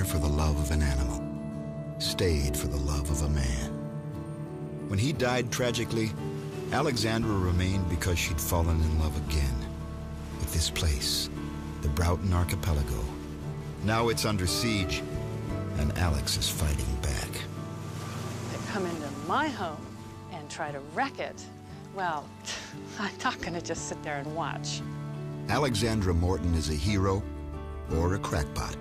for the love of an animal, stayed for the love of a man. When he died tragically, Alexandra remained because she'd fallen in love again with this place, the Broughton Archipelago. Now it's under siege, and Alex is fighting back. They come into my home and try to wreck it. Well, I'm not going to just sit there and watch. Alexandra Morton is a hero or a crackpot,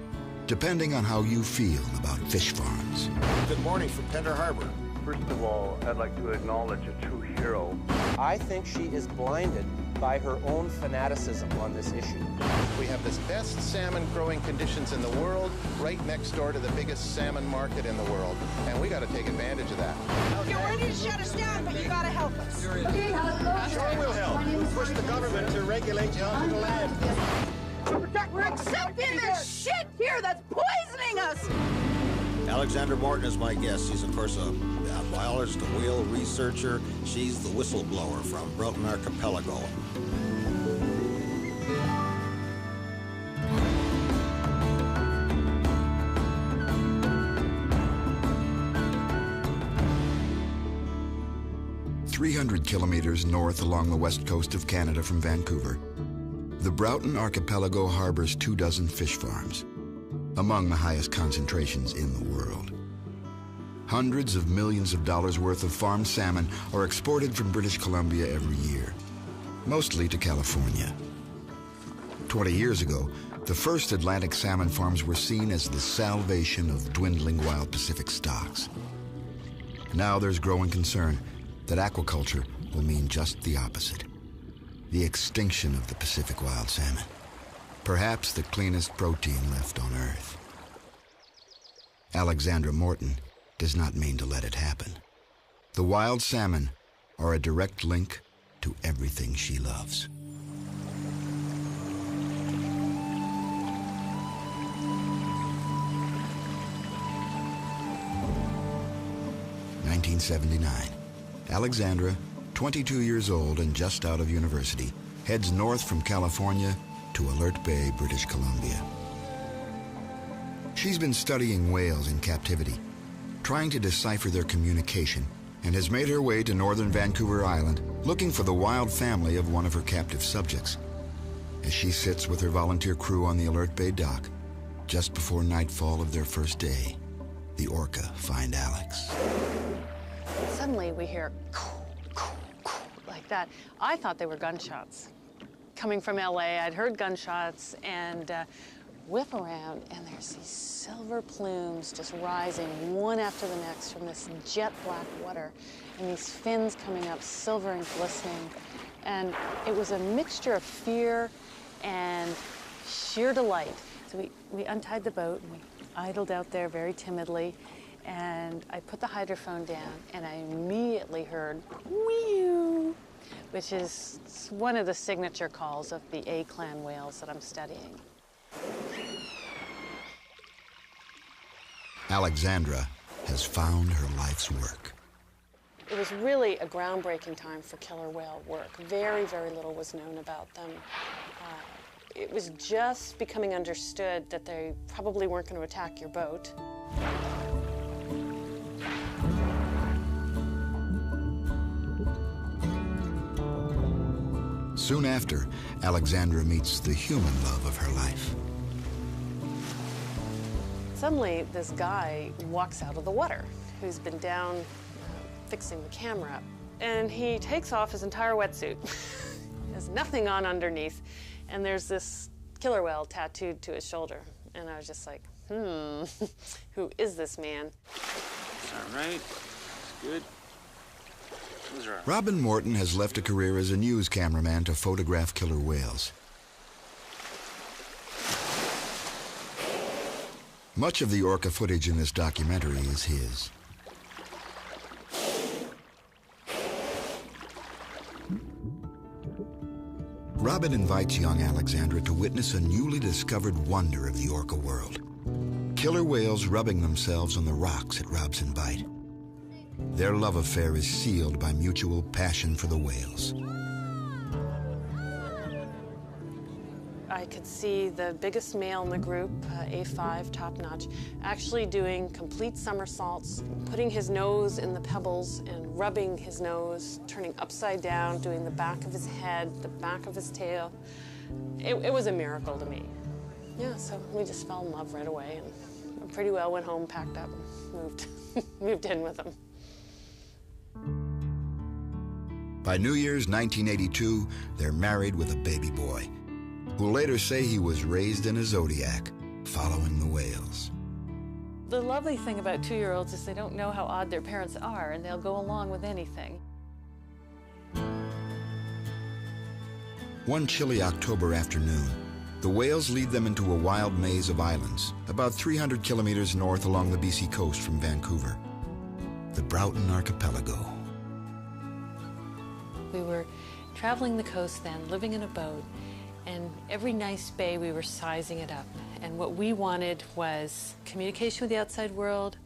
depending on how you feel about fish farms. Good morning from Tender Harbor. First of all, I'd like to acknowledge a true hero. I think she is blinded by her own fanaticism on this issue. We have the best salmon growing conditions in the world, right next door to the biggest salmon market in the world, and we got to take advantage of that. You're ready to shut us down, but you got to help us. Sure will help. We'll push the government to regulate you onto the land. We're accepting this shit here that's poisoning us. Alexandra Morton is my guest. She's, of course, a biologist, a whale researcher. She's the whistleblower from Broughton Archipelago. "300 kilometers north along the west coast of Canada from Vancouver, the Broughton Archipelago harbors 24 fish farms, among the highest concentrations in the world. Hundreds of millions of dollars worth of farmed salmon are exported from British Columbia every year, mostly to California. 20 years ago, the first Atlantic salmon farms were seen as the salvation of dwindling wild Pacific stocks. Now there's growing concern that aquaculture will mean just the opposite, the extinction of the Pacific wild salmon, perhaps the cleanest protein left on Earth. Alexandra Morton does not mean to let it happen. The wild salmon are a direct link to everything she loves. (1979). Alexandra, 22 years old and just out of university, heads north from California to Alert Bay, British Columbia. She's been studying whales in captivity, trying to decipher their communication, and has made her way to northern Vancouver Island looking for the wild family of one of her captive subjects. As she sits with her volunteer crew on the Alert Bay dock, just before nightfall of their first day, the orca find Alex. Suddenly we hear like that. I thought they were gunshots. Coming from LA, I'd heard gunshots and whip around, and there's these silver plumes just rising one after the next from this jet black water, and these fins coming up silver and glistening. And it was a mixture of fear and sheer delight. So we untied the boat and we idled out there very timidly, and I put the hydrophone down, and I immediately heard whew, which is one of the signature calls of the A-clan whales that I'm studying. Alexandra has found her life's work. It was really a groundbreaking time for killer whale work. Very, very little was known about them. It was just becoming understood that they probably weren't going to attack your boat. Soon after, Alexandra meets the human love of her life. Suddenly, this guy walks out of the water who's been down fixing the camera, and he takes off his entire wetsuit. There's nothing on underneath, and there's this killer whale tattooed to his shoulder. And I was just like, who is this man? All right, good. Robin Morton has left a career as a news cameraman to photograph killer whales. Much of the orca footage in this documentary is his. Robin invites young Alexandra to witness a newly discovered wonder of the orca world. Killer whales rubbing themselves on the rocks at Robson Bight. Their love affair is sealed by mutual passion for the whales. I I could see the biggest male in the group, A5, top notch, actually doing complete somersaults, putting his nose in the pebbles and rubbing his nose, turning upside down, doing the back of his head, the back of his tail. It was a miracle to me. Yeah, so we just fell in love right away, and pretty well went home, packed up, and moved in with him. By New Year's 1982, they're married with a baby boy, who'll later say he was raised in a zodiac, following the whales. The lovely thing about 2-year-olds is they don't know how odd their parents are, and they'll go along with anything. One chilly October afternoon, the whales lead them into a wild maze of islands, about 300 kilometers north along the BC coast from Vancouver. The Broughton Archipelago. We were traveling the coast then, living in a boat, and every nice bay we were sizing it up. And what we wanted was communication with the outside world,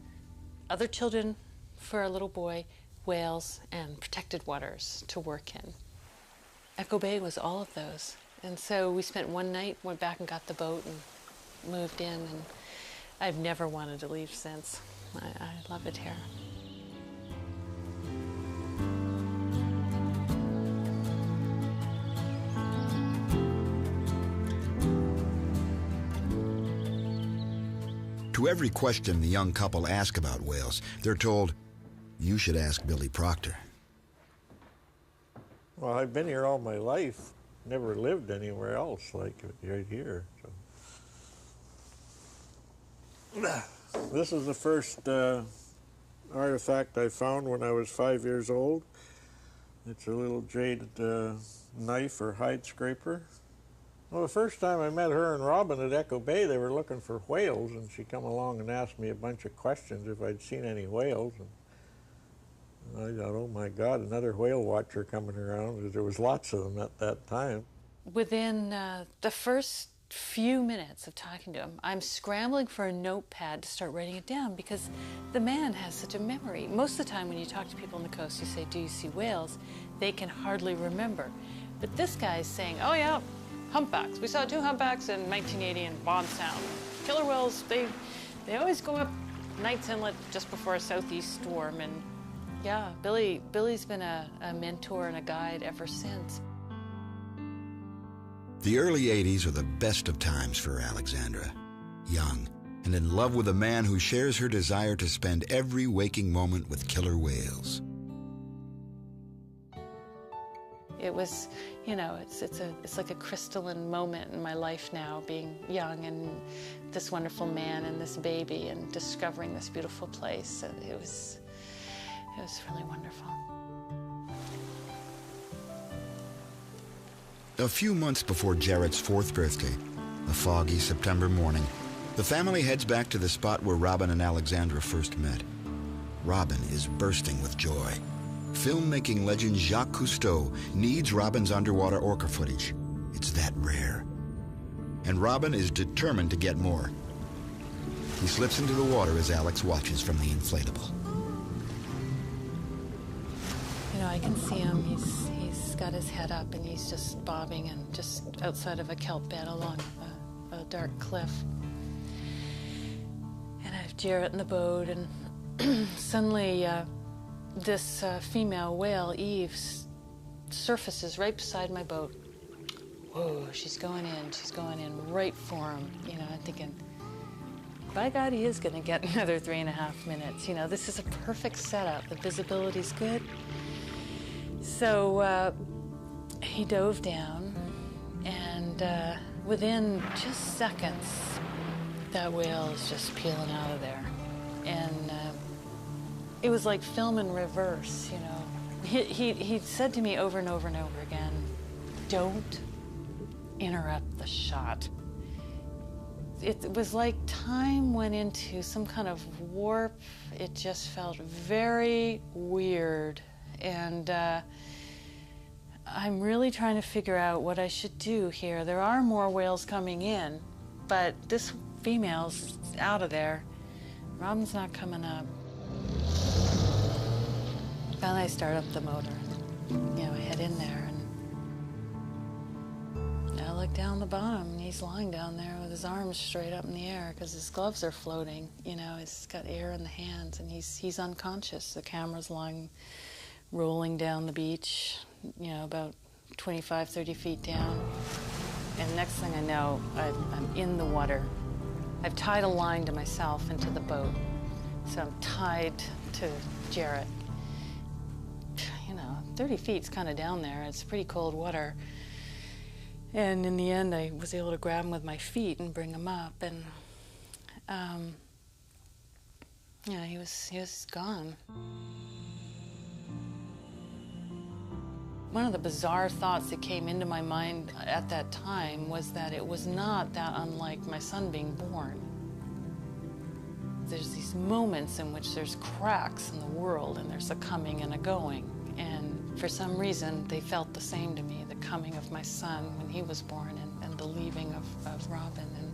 other children for our little boy, whales, and protected waters to work in. Echo Bay was all of those. And so we spent one night, went back and got the boat and moved in, and I've never wanted to leave since. I love it here. To every question the young couple ask about whales, they're told, "You should ask Billy Proctor." Well, I've been here all my life. Never lived anywhere else like right here. So. This is the first artifact I found when I was 5 years old. It's a little jade knife or hide scraper. Well, the first time I met her and Robin at Echo Bay, they were looking for whales, and she come along and asked me a bunch of questions if I'd seen any whales. And I thought, oh my God, another whale watcher coming around, because there was lots of them at that time. Within the first few minutes of talking to him, I'm scrambling for a notepad to start writing it down, because the man has such a memory. Most of the time when you talk to people on the coast, you say, do you see whales? They can hardly remember. But this guy's saying, oh yeah, humpbacks. We saw 2 humpbacks in 1980 in Bond Sound. Killer whales, they always go up Knight's Inlet just before a southeast storm. And yeah, Billy's been a mentor and a guide ever since. The early 80s are the best of times for Alexandra. Young and in love with a man who shares her desire to spend every waking moment with killer whales. It was, you know, it's like a crystalline moment in my life now, being young and this wonderful man and this baby and discovering this beautiful place. It was really wonderful. A few months before Jarrett's 4th birthday, a foggy September morning, the family heads back to the spot where Robin and Alexandra first met. Robin is bursting with joy. Filmmaking legend Jacques Cousteau needs Robin's underwater orca footage. It's that rare. And Robin is determined to get more. He slips into the water as Alex watches from the inflatable. You know, I can see him. He's got his head up and he's just bobbing and just outside of a kelp bed along a dark cliff. And I have Jarrett in the boat, and suddenly this female whale, Eve, surfaces right beside my boat. Whoa, she's going in right for him. You know, I'm thinking, by God, he is gonna get another 3.5 minutes. You know, this is a perfect setup. The visibility's good. So he dove down, and within just seconds, that whale is just peeling out of there. And it was like film in reverse, you know. He said to me over and over and over again, don't interrupt the shot. It was like time went into some kind of warp. It just felt very weird. And I'm really trying to figure out what I should do here. There are more whales coming in, but this female's out of there. Robin's not coming up. Then I start up the motor. You know, I head in there, and look down the bottom, and he's lying down there with his arms straight up in the air because his gloves are floating. You know, he's got air in the hands, and he's unconscious. The camera's rolling down the beach, you know, about 25, 30 feet down. And next thing I know, I'm in the water. I've tied a line to myself and to the boat. So I'm tied to Jarrett. You know, 30 feet's kind of down there. It's pretty cold water. And in the end, I was able to grab him with my feet and bring him up. And, yeah, he was gone. One of the bizarre thoughts that came into my mind at that time was that it was not that unlike my son being born. There's these moments in which there's cracks in the world, and there's a coming and a going. And for some reason, they felt the same to me, the coming of my son when he was born and the leaving of Robin. And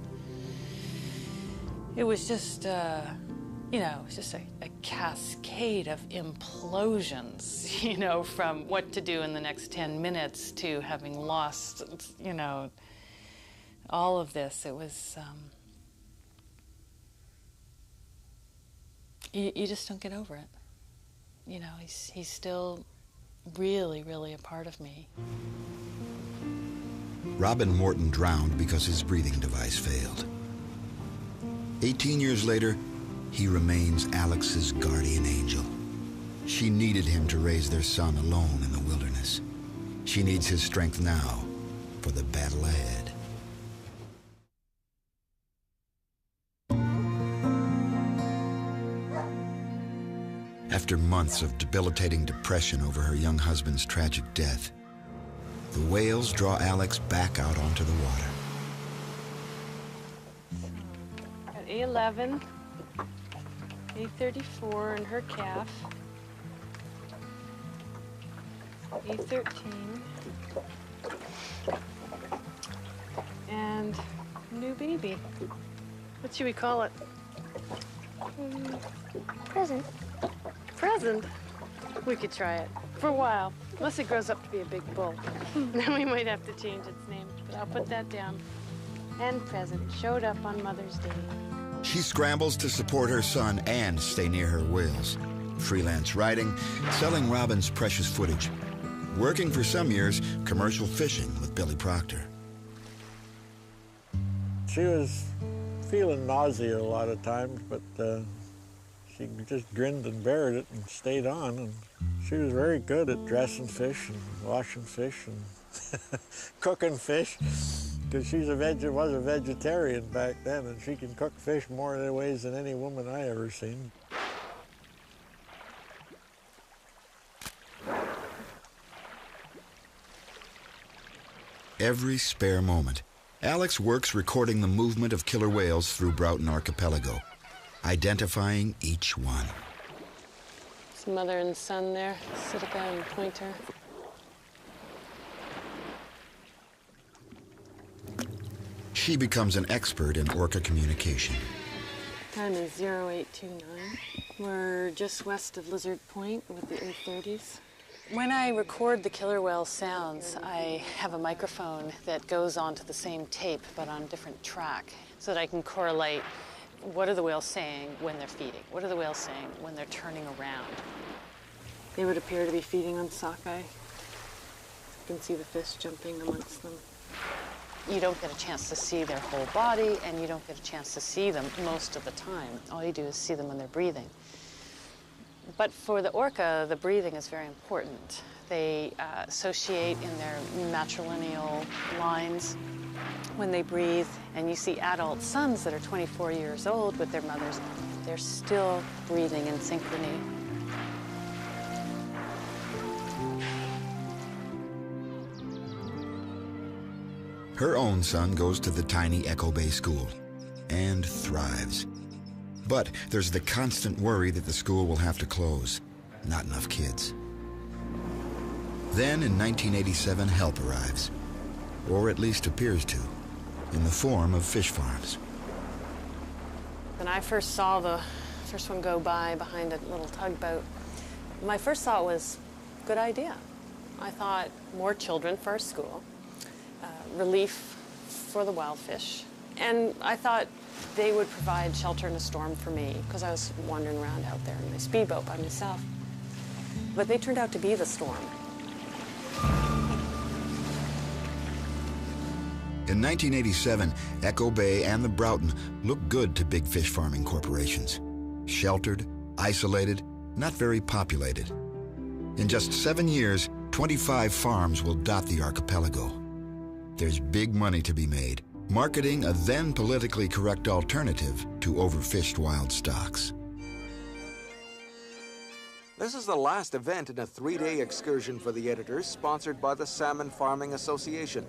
it was just, you know, it was just a cascade of implosions, you know, from what to do in the next 10 minutes to having lost, you know, all of this. It was, you just don't get over it. You know, he's still really, really a part of me. Robin Morton drowned because his breathing device failed. 18 years later, he remains Alex's guardian angel. She needed him to raise their son alone in the wilderness. She needs his strength now for the battle ahead. After months of debilitating depression over her young husband's tragic death, the whales draw Alex back out onto the water. Got A11, A34 and her calf, A13, and new baby. What should we call it? Present. Present? We could try it for a while, unless it grows up to be a big bull. Then we might have to change its name, but I'll put that down. And Present showed up on Mother's Day. She scrambles to support her son and stay near her whales. Freelance writing, selling Robin's precious footage. Working for some years, commercial fishing with Billy Proctor. She was feeling nausea a lot of times, but she just grinned and bared it and stayed on. And she was very good at dressing fish and washing fish and cooking fish, because was a vegetarian back then, and she can cook fish more ways than any woman I ever seen. Every spare moment, Alex works recording the movement of killer whales through Broughton Archipelago, identifying each one. It's mother and son there, Sitka and Pointer. She becomes an expert in orca communication. Time is 0829. We're just west of Lizard Point with the A30s. When I record the killer whale sounds, I have a microphone that goes onto the same tape but on a different track, so that I can correlate what are the whales saying when they're feeding, what are the whales saying when they're turning around. They would appear to be feeding on sockeye. You can see the fish jumping amongst them. You don't get a chance to see their whole body, and you don't get a chance to see them most of the time. All you do is see them when they're breathing. But for the orca, the breathing is very important. They associate in their matrilineal lines when they breathe, and you see adult sons that are 24 years old with their mothers. They're still breathing in synchrony. Her own son goes to the tiny Echo Bay school and thrives. But there's the constant worry that the school will have to close. Not enough kids. Then in 1987, help arrives, or at least appears to, in the form of fish farms. When I first saw the first one go by behind a little tugboat, my first thought was, good idea. I thought more children for our school, relief for the wild fish. And I thought they would provide shelter in a storm for me because I was wandering around out there in my speedboat by myself. But they turned out to be the storm. In 1987, Echo Bay and the Broughton looked good to big fish farming corporations. Sheltered, isolated, not very populated. In just 7 years, 25 farms will dot the archipelago. There's big money to be made, marketing a then politically correct alternative to overfished wild stocks. This is the last event in a 3-day excursion for the editors, sponsored by the Salmon Farming Association.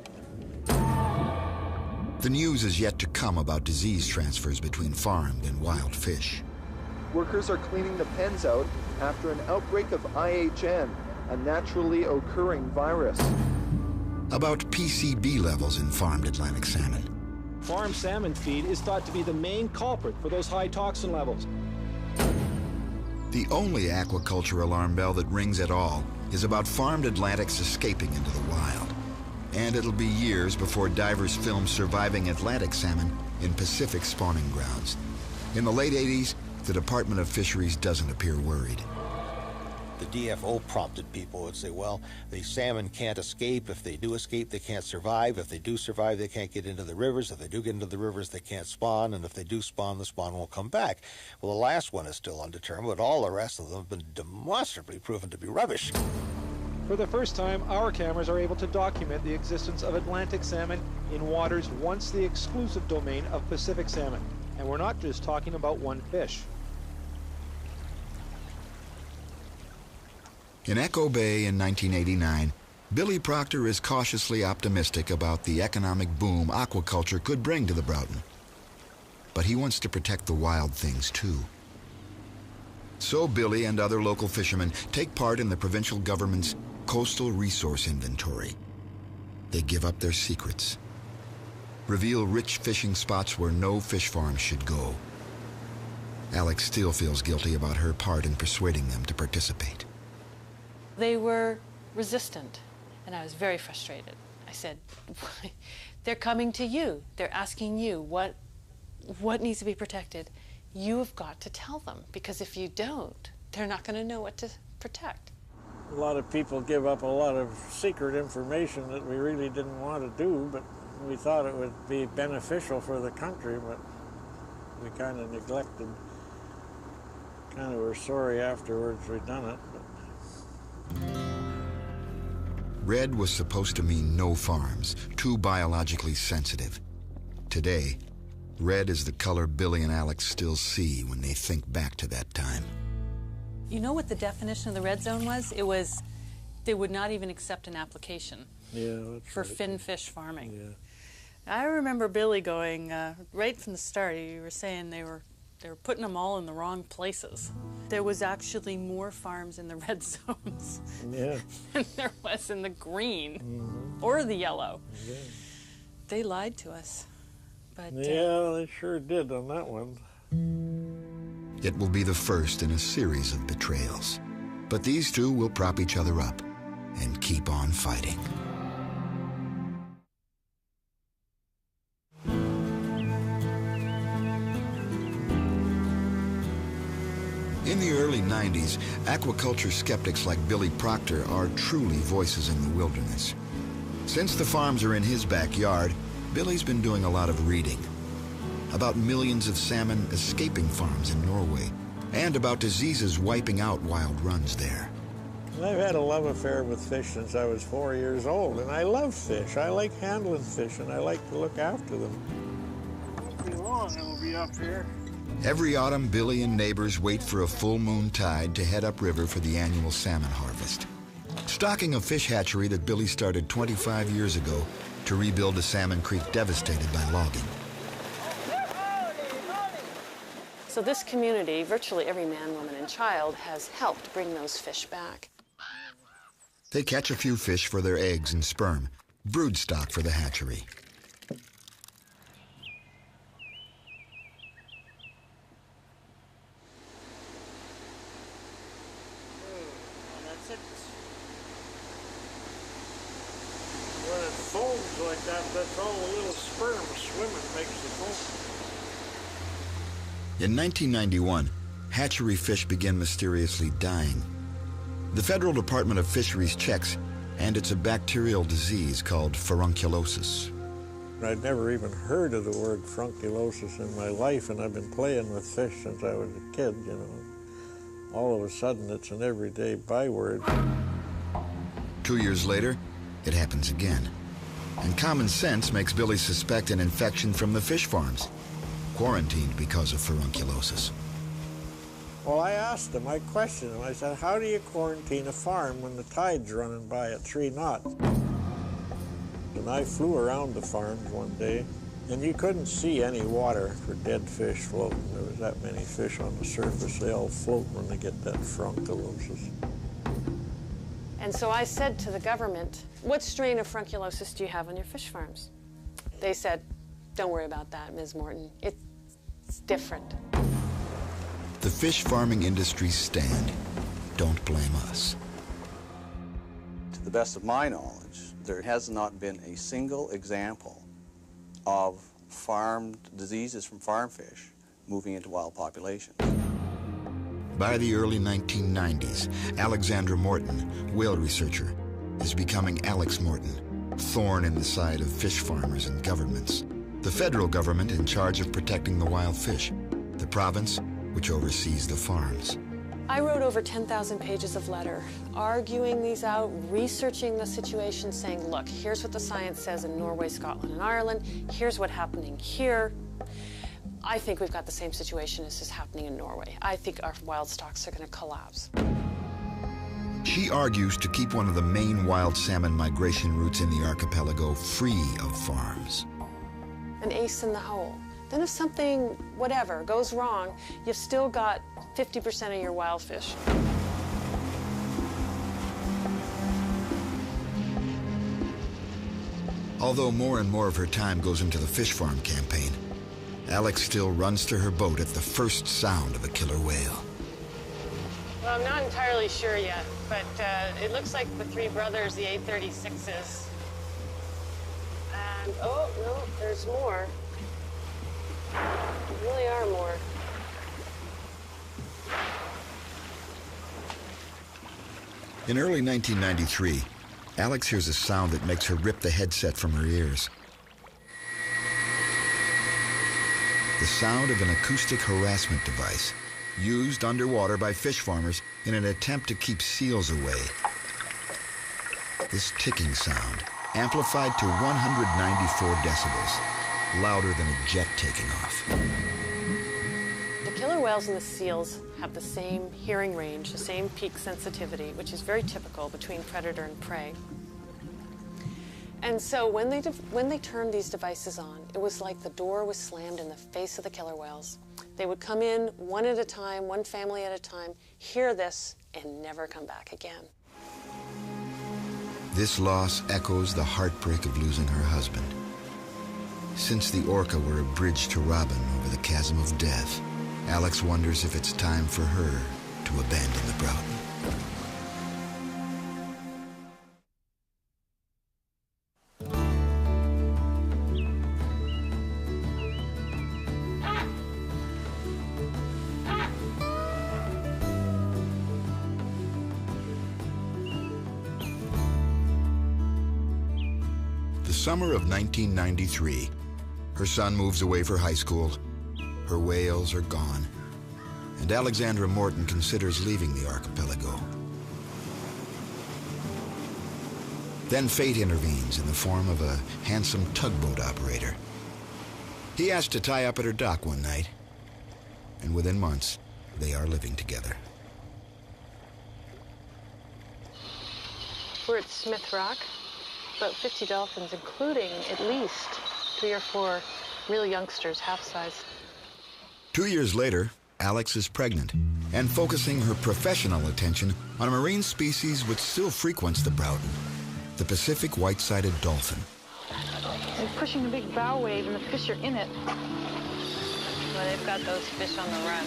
The news is yet to come about disease transfers between farmed and wild fish. Workers are cleaning the pens out after an outbreak of IHN, a naturally occurring virus. About PCB levels in farmed Atlantic salmon. Farm salmon feed is thought to be the main culprit for those high toxin levels. The only aquaculture alarm bell that rings at all is about farmed Atlantics escaping into the wild. And it'll be years before divers film surviving Atlantic salmon in Pacific spawning grounds. In the late 80s, the Department of Fisheries doesn't appear worried. The DFO prompted people would say, well, the salmon can't escape. If they do escape, they can't survive. If they do survive, they can't get into the rivers. If they do get into the rivers, they can't spawn. And if they do spawn, the spawn won't come back. Well, the last one is still undetermined, but all the rest of them have been demonstrably proven to be rubbish. For the first time, our cameras are able to document the existence of Atlantic salmon in waters once the exclusive domain of Pacific salmon. And we're not just talking about one fish. In Echo Bay in 1989, Billy Proctor is cautiously optimistic about the economic boom aquaculture could bring to the Broughton. But he wants to protect the wild things too. So Billy and other local fishermen take part in the provincial government's Coastal Resource Inventory. They give up their secrets, reveal rich fishing spots where no fish farm should go. Alex still feels guilty about her part in persuading them to participate. They were resistant, and I was very frustrated. I said, they're coming to you. They're asking you what needs to be protected. You have got to tell them, because if you don't, they're not going to know what to protect. A lot of people give up a lot of secret information that we really didn't want to do, but we thought it would be beneficial for the country, but we kind of neglected. Kind of were sorry afterwards we'd done it. Red was supposed to mean no farms, too biologically sensitive. Today, red is the color Billy and Alex still see when they think back to that time. You know what the definition of the red zone was? It was they would not even accept an application for fin fish farming. Yeah. I remember Billy going, right from the start, you were saying they were putting them all in the wrong places. There was actually more farms in the red zones than there was in the green or the yellow. Yeah. They lied to us. But, yeah, they sure did on that one. It will be the first in a series of betrayals. But these two will prop each other up and keep on fighting. In the early 90s, aquaculture skeptics like Billy Proctor are truly voices in the wilderness. Since the farms are in his backyard, Billy's been doing a lot of reading about millions of salmon escaping farms in Norway and about diseases wiping out wild runs there. I've had a love affair with fish since I was 4 years old, and I love fish. I like handling fish, and I like to look after them. Won't be long, and we'll be up here. Every autumn, Billy and neighbors wait for a full moon tide to head upriver for the annual salmon harvest. Stocking a fish hatchery that Billy started 25 years ago to rebuild a salmon creek devastated by logging. So this community, virtually every man, woman, and child, has helped bring those fish back. They catch a few fish for their eggs and sperm, brood stock for the hatchery. foams like that, that's all the little sperm swimming makes the foam. In 1991, hatchery fish began mysteriously dying. The Federal Department of Fisheries checks, and it's a bacterial disease called furunculosis. I'd never even heard of the word furunculosis in my life, and I've been playing with fish since I was a kid, you know. All of a sudden, it's an everyday byword. 2 years later, it happens again. And common sense makes Billy suspect an infection from the fish farms, quarantined because of furunculosis. Well, I asked him, I questioned him. I said, how do you quarantine a farm when the tide's running by at 3 knots? And I flew around the farms one day, and you couldn't see any water for dead fish floating. There was that many fish on the surface. They all float when they get that furunculosis. And so I said to the government, what strain of furunculosis do you have on your fish farms? They said, don't worry about that, Ms. Morton. It's different. The fish farming industry's stand. Don't blame us. To the best of my knowledge, there has not been a single example of farmed diseases from farm fish moving into wild populations. By the early 1990s, Alexandra Morton, whale researcher, is becoming Alex Morton, thorn in the side of fish farmers and governments. The federal government in charge of protecting the wild fish, the province which oversees the farms. I wrote over 10,000 pages of letter, arguing these out, researching the situation, saying, look, here's what the science says in Norway, Scotland, and Ireland. Here's what's happening here. I think we've got the same situation as is happening in Norway. I think our wild stocks are going to collapse. She argues to keep one of the main wild salmon migration routes in the archipelago free of farms. An ace in the hole. Then if something, whatever, goes wrong, you've still got 50% of your wild fish. Although more and more of her time goes into the fish farm campaign, Alex still runs to her boat at the first sound of a killer whale. Well, I'm not entirely sure yet, but it looks like the three brothers, the 836s. And, oh, no, there's more. There really are more. In early 1993, Alex hears a sound that makes her rip the headset from her ears. The sound of an acoustic harassment device used underwater by fish farmers in an attempt to keep seals away. This ticking sound, amplified to 194 decibels, louder than a jet taking off. The killer whales and the seals have the same hearing range, the same peak sensitivity, which is very typical between predator and prey. And so when they turned these devices on, it was like the door was slammed in the face of the killer whales. They would come in one at a time, one family at a time, hear this, and never come back again. This loss echoes the heartbreak of losing her husband. Since the orca were a bridge to Robin over the chasm of death, Alex wonders if it's time for her to abandon the Broughton. The summer of 1993, her son moves away for high school, her whales are gone, and Alexandra Morton considers leaving the archipelago. Then fate intervenes in the form of a handsome tugboat operator. He asks to tie up at her dock one night, and within months, they are living together. We're at Smith Rock, about 50 dolphins, including at least 3 or 4 real youngsters, half-size. 2 years later, Alex is pregnant and focusing her professional attention on a marine species which still frequents the Broughton, the Pacific white-sided dolphin. They're pushing a big bow wave and the fish are in it. Well, they've got those fish on the run.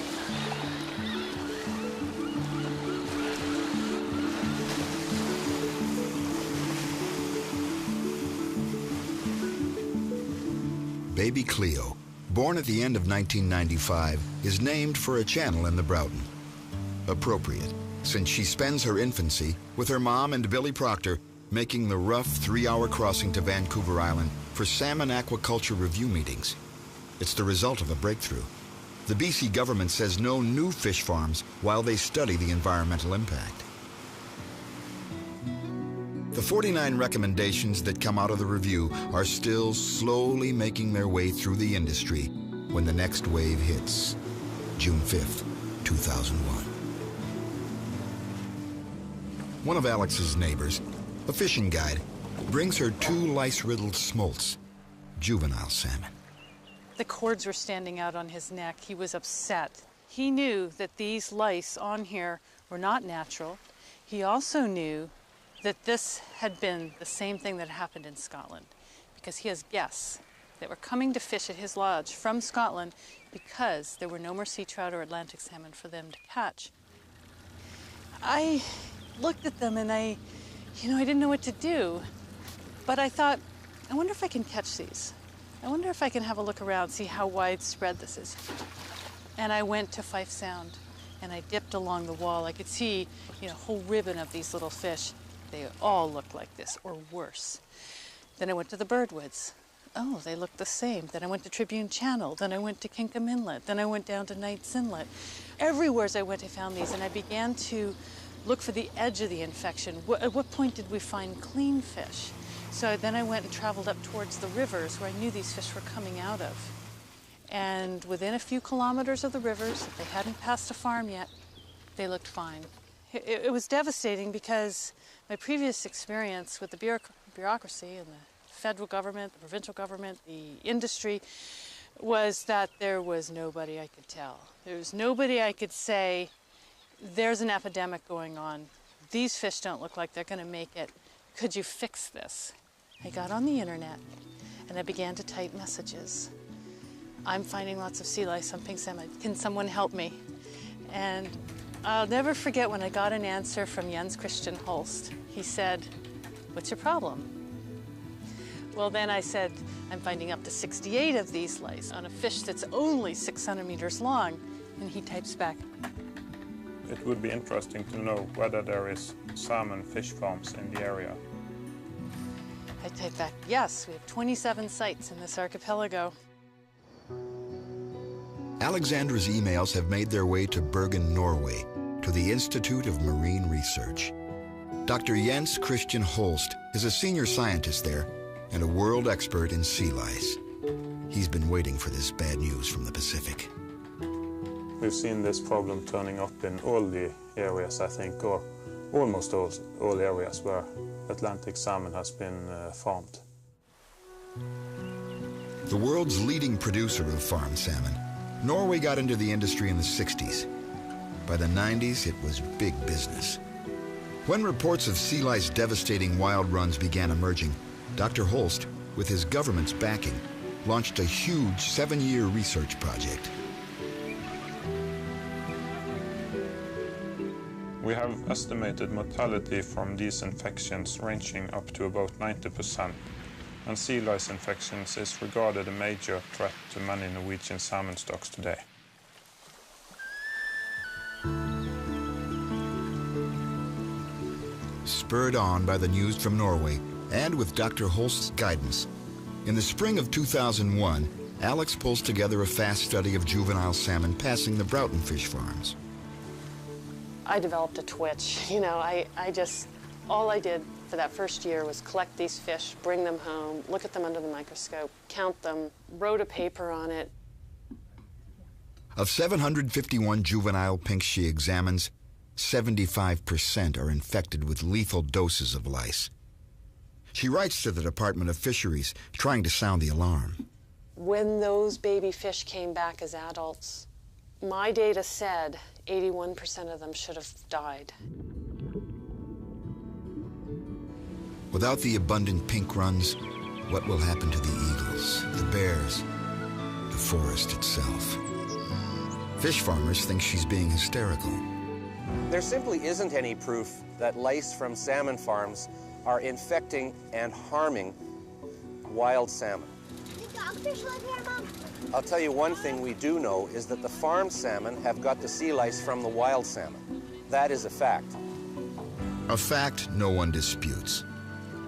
baby Cleo, born at the end of 1995, is named for a channel in the Broughton. Appropriate, since she spends her infancy with her mom and Billy Proctor making the rough 3-hour crossing to Vancouver Island for salmon aquaculture review meetings. It's the result of a breakthrough. The BC government says no new fish farms while they study the environmental impact. The 49 recommendations that come out of the review are still slowly making their way through the industry when the next wave hits, June 5th, 2001. One of Alex's neighbors, a fishing guide, brings her 2 lice-riddled smolts, juvenile salmon. The cords were standing out on his neck. He was upset. He knew that these lice on here were not natural. He also knew that this had been the same thing that happened in Scotland, because he has guests that were coming to fish at his lodge from Scotland because there were no more sea trout or Atlantic salmon for them to catch. I looked at them and I didn't know what to do, but I thought, I wonder if I can catch these. I wonder if I can have a look around, see how widespread this is. And I went to Fife Sound and I dipped along the wall. I could see, a whole ribbon of these little fish. They all looked like this, or worse. Then I went to the Birdwoods. Oh, they looked the same. Then I went to Tribune Channel. Then I went to Kinkham Inlet. Then I went down to Knight's Inlet. Everywhere as I went, I found these, and I began to look for the edge of the infection. At what point did we find clean fish? So then I went and traveled up towards the rivers where I knew these fish were coming out of. And within a few kilometers of the rivers, if they hadn't passed a farm yet, they looked fine. It was devastating because my previous experience with the bureaucracy and the federal government, the provincial government, the industry, was that there was nobody I could tell. There was nobody I could say, there's an epidemic going on. These fish don't look like they're going to make it. Could you fix this? I got on the internet and I began to type messages. I'm finding lots of sea lice on pink salmon. Can someone help me? And I'll never forget when I got an answer from Jens Christian Holst. He said, what's your problem? Well, then I said, I'm finding up to 68 of these lice on a fish that's only 6 centimeters long. And he types back, it would be interesting to know whether there is salmon fish farms in the area. I typed back, yes, we have 27 sites in this archipelago. Alexandra's emails have made their way to Bergen, Norway, to the Institute of Marine Research. Dr. Jens Christian Holst is a senior scientist there and a world expert in sea lice. He's been waiting for this bad news from the Pacific. We've seen this problem turning up in all the areas, I think, or almost all areas where Atlantic salmon has been farmed. The world's leading producer of farmed salmon, Norway got into the industry in the 60s. By the 90s, it was big business. When reports of sea lice devastating wild runs began emerging, Dr. Holst, with his government's backing, launched a huge 7-year research project. We have estimated mortality from these infections ranging up to about 90%, and sea lice infections is regarded a major threat to many Norwegian salmon stocks today. Spurred on by the news from Norway, and with Dr. Holst's guidance, in the spring of 2001, Alex pulls together a fast study of juvenile salmon passing the Broughton fish farms. I developed a twitch. All I did for that first year was collect these fish, bring them home, look at them under the microscope, count them, wrote a paper on it. Of 751 juvenile pinks she examines, 75% are infected with lethal doses of lice. She writes to the Department of Fisheries, trying to sound the alarm. When those baby fish came back as adults, my data said 81% of them should have died. Without the abundant pink runs, what will happen to the eagles, the bears, the forest itself? Fish farmers think she's being hysterical. There simply isn't any proof that lice from salmon farms are infecting and harming wild salmon. dogfish live here, Mom? I'll tell you one thing we do know is that the farmed salmon have got the sea lice from the wild salmon. That is a fact. A fact no one disputes.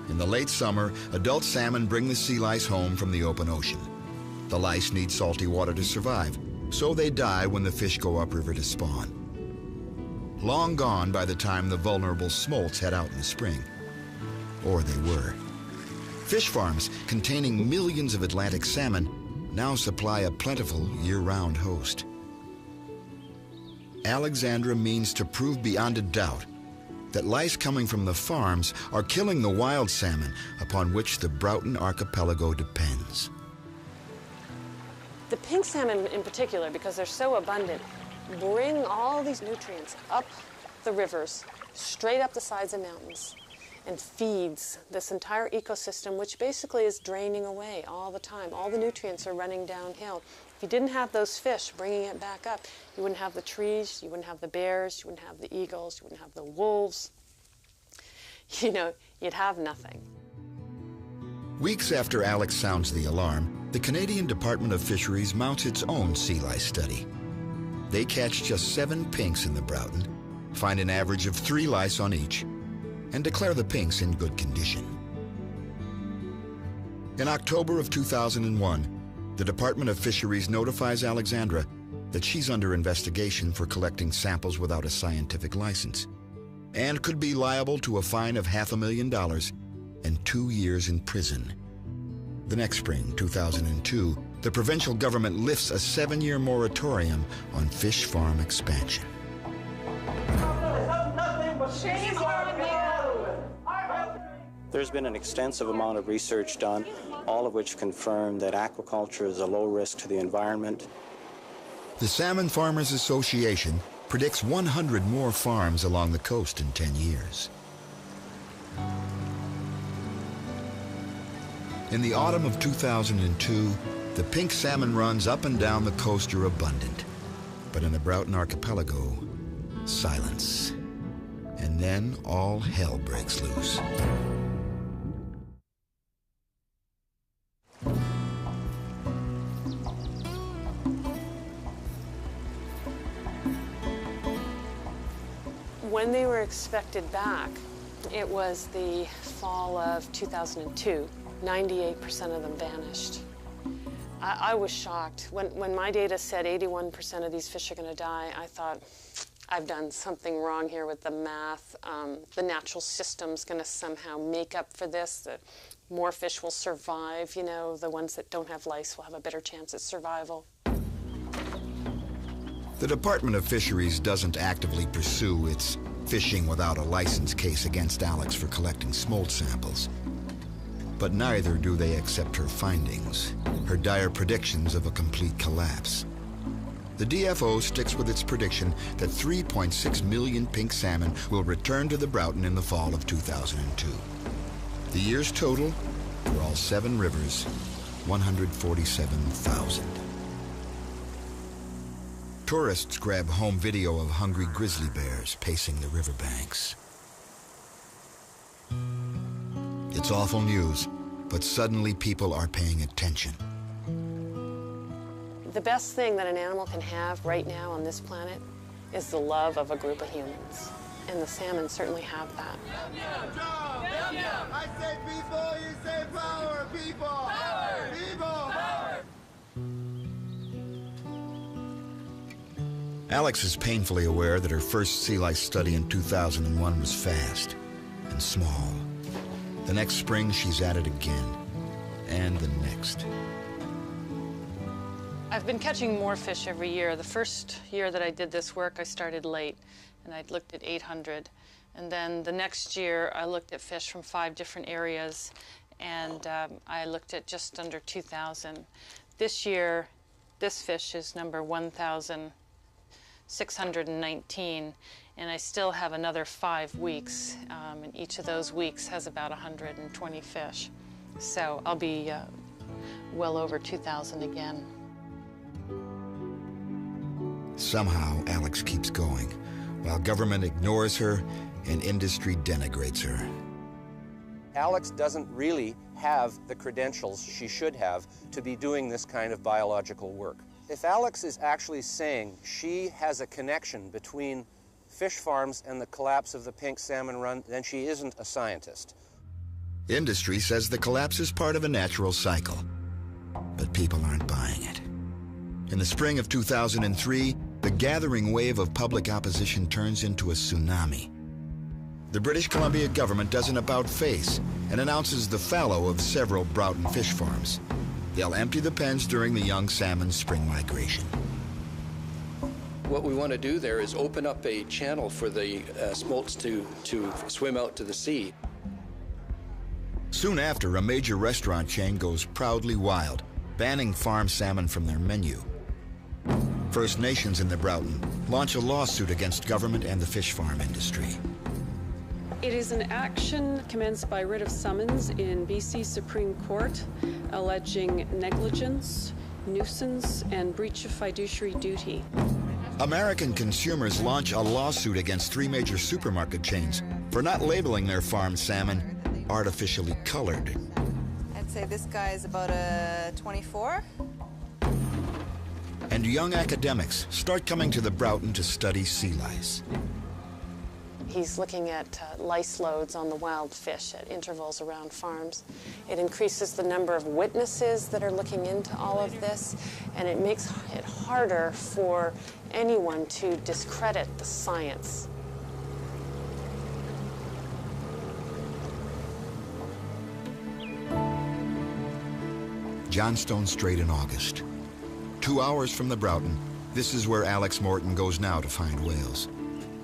In the late summer, adult salmon bring the sea lice home from the open ocean. The lice need salty water to survive, so they die when the fish go upriver to spawn. Long gone by the time the vulnerable smolts head out in the spring. Or they were. Fish farms containing millions of Atlantic salmon now supply a plentiful year-round host. Alexandra means to prove beyond a doubt that lice coming from the farms are killing the wild salmon upon which the Broughton archipelago depends. The pink salmon in particular, because they're so abundant, bring all these nutrients up the rivers, straight up the sides of mountains, and feeds this entire ecosystem, which basically is draining away all the time. All the nutrients are running downhill. If you didn't have those fish bringing it back up, you wouldn't have the trees, you wouldn't have the bears, you wouldn't have the eagles, you wouldn't have the wolves. You know, you'd have nothing. Weeks after Alex sounds the alarm, the Canadian Department of Fisheries mounts its own sea lice study. They catch just 7 pinks in the Broughton, find an average of 3 lice on each, and declare the pinks in good condition. In October of 2001, the Department of Fisheries notifies Alexandra that she's under investigation for collecting samples without a scientific license and could be liable to a fine of $500,000 and 2 years in prison. The next spring, 2002, the provincial government lifts a 7-year moratorium on fish farm expansion. Shame on you! There's been an extensive amount of research done, all of which confirm that aquaculture is a low risk to the environment. The Salmon Farmers Association predicts 100 more farms along the coast in 10 years. In the autumn of 2002, the pink salmon runs up and down the coast are abundant. But in the Broughton archipelago, silence. And then all hell breaks loose. When they were expected back, it was the fall of 2002. 98% of them vanished. I was shocked. When my data said 81% of these fish are going to die, I thought, I've done something wrong here with the math. The natural system's going to somehow make up for this. The more fish will survive, you know, the ones that don't have lice will have a better chance at survival. The Department of Fisheries doesn't actively pursue its fishing without a license case against Alex for collecting smolt samples. But neither do they accept her findings, her dire predictions of a complete collapse. The DFO sticks with its prediction that 3.6 million pink salmon will return to the Broughton in the fall of 2002. The year's total, for all 7 rivers, 147,000. Tourists grab home video of hungry grizzly bears pacing the riverbanks. It's awful news, but suddenly people are paying attention. The best thing that an animal can have right now on this planet is the love of a group of humans. And the salmon certainly have that. I say people, you say power, people! Power! People! Power! Alex is painfully aware that her first sea lice study in 2001 was fast and small. The next spring, she's at it again, and the next. I've been catching more fish every year. The first year that I did this work, I started late, and I looked at 800. And then the next year, I looked at fish from 5 different areas, and I looked at just under 2,000. This year, this fish is number 1,619, and I still have another 5 weeks, and each of those weeks has about 120 fish. So I'll be well over 2,000 again. Somehow, Alex keeps going, while government ignores her and industry denigrates her. Alex doesn't really have the credentials she should have to be doing this kind of biological work. If Alex is actually saying she has a connection between fish farms and the collapse of the pink salmon run, then she isn't a scientist. Industry says the collapse is part of a natural cycle, but people aren't buying it. In the spring of 2003, the gathering wave of public opposition turns into a tsunami. The British Columbia government does an about-face and announces the fallow of several Broughton fish farms. They'll empty the pens during the young salmon's spring migration. What we want to do there is open up a channel for the smolts to swim out to the sea. Soon after, a major restaurant chain goes proudly wild, banning farm salmon from their menu. First Nations in the Broughton launch a lawsuit against government and the fish farm industry. It is an action commenced by writ of summons in BC Supreme Court alleging negligence, nuisance, and breach of fiduciary duty. American consumers launch a lawsuit against 3 major supermarket chains for not labeling their farm salmon artificially colored. I'd say this guy is about a 24. And young academics start coming to the Broughton to study sea lice. He's looking at lice loads on the wild fish at intervals around farms. It increases the number of witnesses that are looking into all of this, and it makes it harder for anyone to discredit the science. Johnstone Strait in August. 2 hours from the Broughton, this is where Alex Morton goes now to find whales.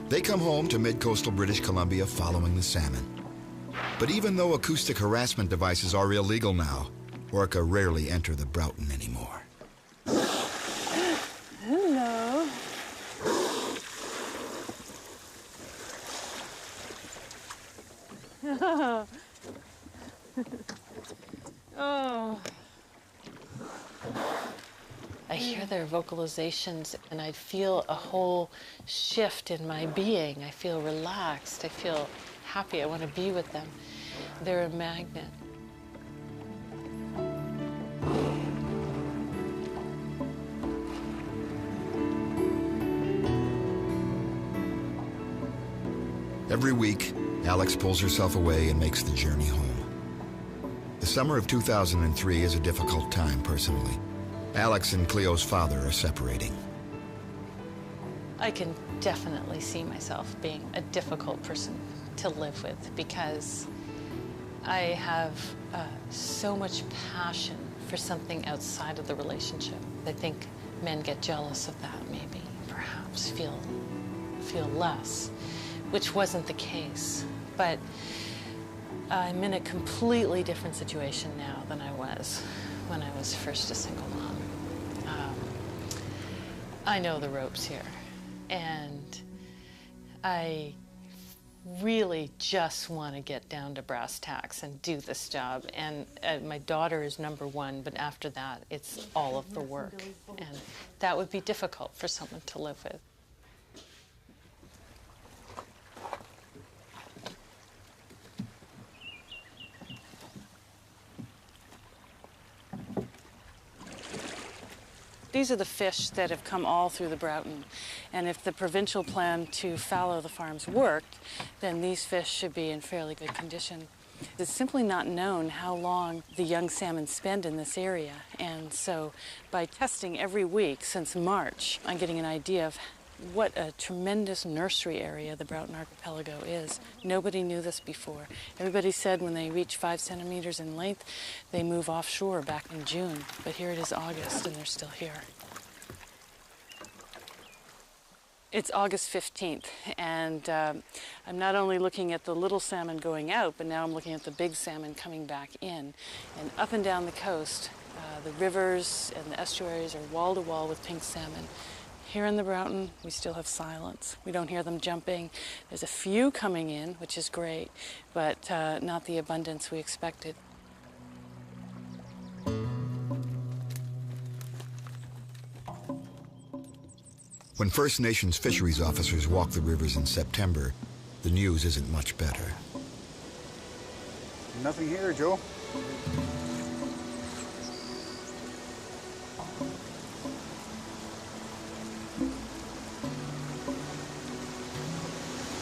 They come home to mid-coastal British Columbia following the salmon. But even though acoustic harassment devices are illegal now, orca rarely enter the Broughton anymore. Hello. Oh. I hear their vocalizations and I feel a whole shift in my being. I feel relaxed. I feel happy. I want to be with them. They're a magnet. Every week, Alex pulls herself away and makes the journey home. The summer of 2003 is a difficult time personally. Alex and Cleo's father are separating. I can definitely see myself being a difficult person to live with because I have so much passion for something outside of the relationship. I think men get jealous of that, maybe, perhaps feel less, which wasn't the case. But I'm in a completely different situation now than I was when I was first a single mom. I know the ropes here, and I really just want to get down to brass tacks and do this job. And my daughter is #1, but after that, it's all of the work. And that would be difficult for someone to live with. These are the fish that have come all through the Broughton. And if the provincial plan to fallow the farms worked, then these fish should be in fairly good condition. It's simply not known how long the young salmon spend in this area. And so by testing every week since March, I'm getting an idea of what a tremendous nursery area the Broughton archipelago is. Nobody knew this before. Everybody said when they reach 5 centimeters in length, they move offshore back in June. But here it is August, and they're still here. It's August 15th, and I'm not only looking at the little salmon going out, but now I'm looking at the big salmon coming back in. And up and down the coast, the rivers and the estuaries are wall-to-wall with pink salmon. Here in the Broughton, we still have silence. We don't hear them jumping. There's a few coming in, which is great, but not the abundance we expected. When First Nations fisheries officers walk the rivers in September, the news isn't much better. Nothing here, Joe.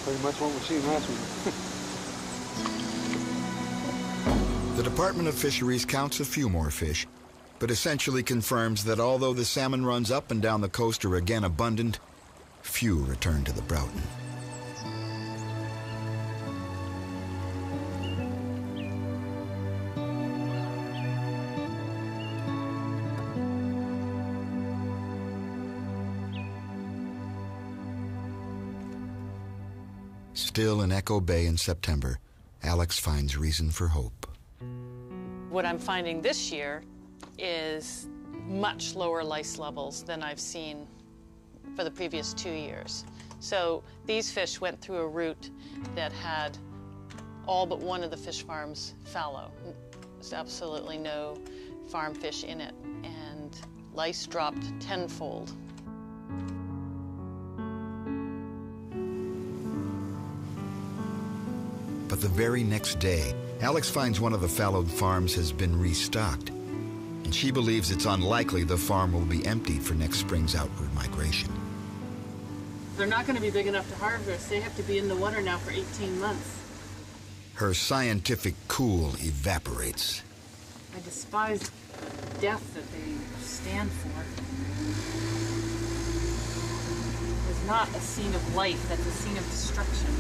Pretty much what we've seen last week. The Department of Fisheries counts a few more fish, but essentially confirms that although the salmon runs up and down the coast are again abundant, few return to the Broughton. Still in Echo Bay in September, Alex finds reason for hope. What I'm finding this year is much lower lice levels than I've seen for the previous 2 years. So these fish went through a route that had all but one of the fish farms fallow. There's absolutely no farm fish in it, and lice dropped tenfold. But the very next day, Alex finds one of the fallowed farms has been restocked, and she believes it's unlikely the farm will be emptied for next spring's outward migration. They're not going to be big enough to harvest. They have to be in the water now for 18 months. Her scientific cool evaporates. I despise death that they stand for. It's not a scene of life, that's a scene of destruction.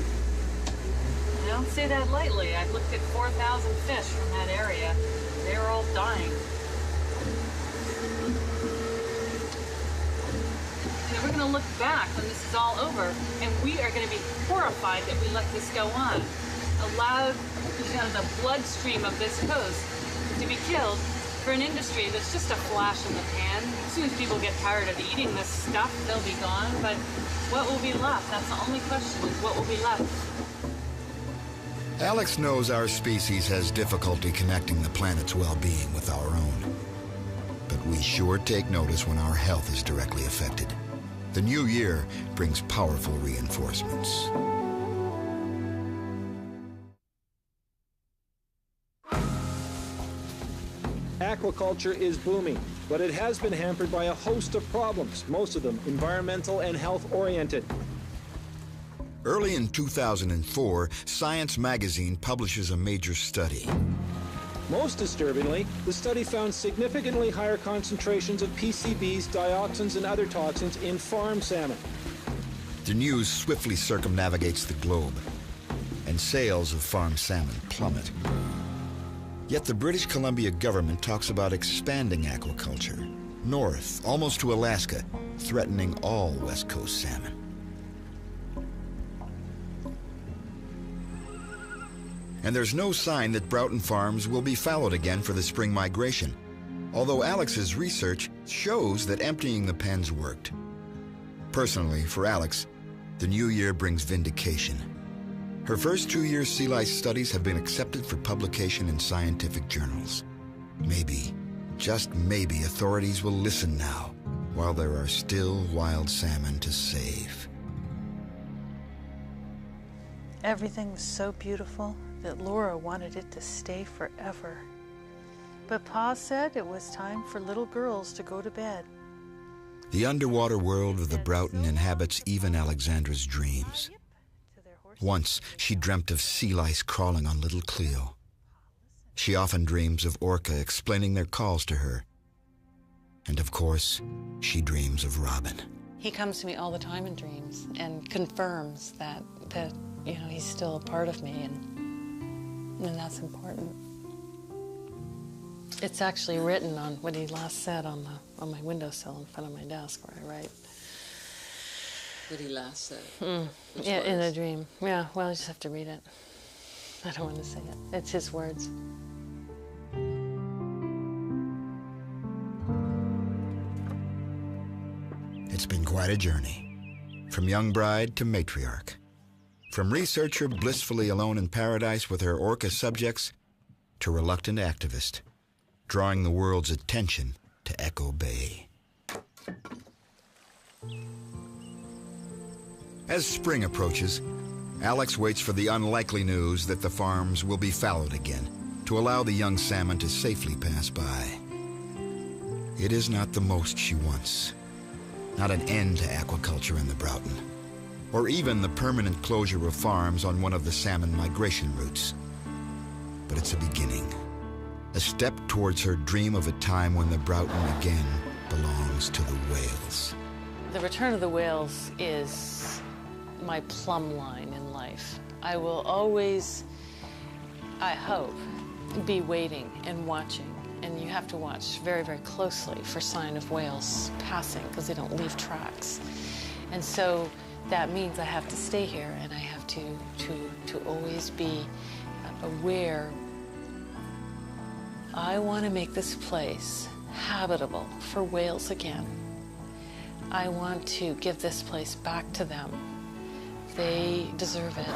I don't say that lightly. I've looked at 4,000 fish from that area. They're all dying. And we're going to look back when this is all over, and we are going to be horrified that we let this go on. Allowed the bloodstream of this coast to be killed for an industry that's just a flash in the pan. As soon as people get tired of eating this stuff, they'll be gone. But what will be left? That's the only question, is what will be left? Alex knows our species has difficulty connecting the planet's well-being with our own. But we sure take notice when our health is directly affected. The new year brings powerful reinforcements. Aquaculture is booming, but it has been hampered by a host of problems, most of them environmental and health-oriented. Early in 2004, Science magazine publishes a major study. Most disturbingly, the study found significantly higher concentrations of PCBs, dioxins, and other toxins in farm salmon. The news swiftly circumnavigates the globe, and sales of farm salmon plummet. Yet the British Columbia government talks about expanding aquaculture north, almost to Alaska, threatening all West Coast salmon. And there's no sign that Broughton farms will be fallowed again for the spring migration, although Alex's research shows that emptying the pens worked. Personally, for Alex, the new year brings vindication. Her first 2 years sea lice studies have been accepted for publication in scientific journals. Maybe, just maybe, authorities will listen now, while there are still wild salmon to save. Everything was so beautiful that Laura wanted it to stay forever. But Pa said it was time for little girls to go to bed. The underwater world of the Broughton inhabits even Alexandra's dreams. Once, she dreamt of sea lice crawling on little Cleo. She often dreams of Orca explaining their calls to her. And of course, she dreams of Robin. He comes to me all the time in dreams and confirms that he's still a part of me, and that's important. It's actually written on what he last said on my windowsill in front of my desk where I write. What he last said? Yeah, in a dream. Yeah, well, I just have to read it. I don't want to say it. It's his words. It's been quite a journey, from young bride to matriarch. From researcher blissfully alone in paradise with her orca subjects to reluctant activist, drawing the world's attention to Echo Bay. As spring approaches, Alex waits for the unlikely news that the farms will be fallowed again. to allow the young salmon to safely pass by. It is not the most she wants, not an end to aquaculture in the Broughton, or even the permanent closure of farms on one of the salmon migration routes. But it's a beginning, a step towards her dream of a time when the Broughton again belongs to the whales. The return of the whales is my plumb line in life. I will always, I hope, be waiting and watching. And you have to watch very, very closely for sign of whales passing because they don't leave tracks. And so that means I have to stay here and I have to always be aware. I want to make this place habitable for whales again. I want to give this place back to them. They deserve it.